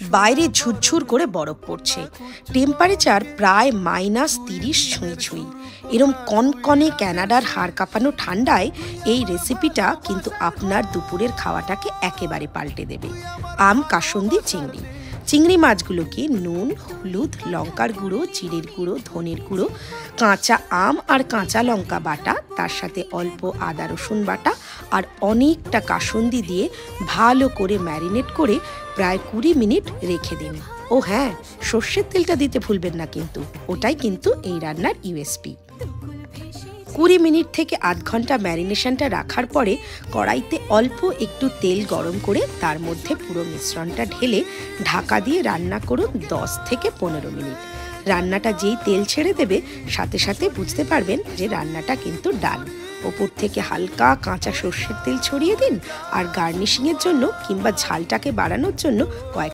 বাইরে ঝুরঝুর করে বরফ পড়ছে, টেম্পারেচার প্রায় -30 ছুঁই ছুঁই। এরম কনকনে কানাডার হাড় কাঁপানো ঠান্ডায় এই রেসিপিটা কিন্তু আপনার দুপুরের খাওয়াটাকে একেবারে পাল্টে দেবে। আম কাসুন্দি চিংড়ি। চিংড়ি মাছগুলোকে নুন, হলুদ, লঙ্কার গুঁড়ো, জিরের গুঁড়ো, ধনের গুঁড়ো, কাঁচা আম আর কাঁচা লঙ্কা বাটা, তার সাথে অল্প আদা রসুন বাটা আর অনেকটা কাসুন্দি দিয়ে ভালো করে ম্যারিনেট করে প্রায় 20 মিনিট রেখে দিন। ও হ্যাঁ, সর্ষের তেলটা দিতে ভুলবেন না কিন্তু, ওটাই কিন্তু এই রান্নার ইউএসপি। 20 মিনিট থেকে আধ ঘন্টা ম্যারিনেশনটা রাখার পরে কড়াইতে অল্প একটু তেল গরম করে তার মধ্যে পুরো মিশ্রণটা ঢেলে ঢাকা দিয়ে রান্না করুন 10 থেকে 15 মিনিট। রান্নাটা যেই তেল ছেড়ে দেবে সাথে সাথে বুঝতে পারবেন যে রান্নাটা কিন্তু ডান। ওপর থেকে হালকা কাঁচা সর্ষের তেল ছড়িয়ে দিন আর গার্নিশিংয়ের জন্য কিংবা ঝালটাকে বাড়ানোর জন্য কয়েক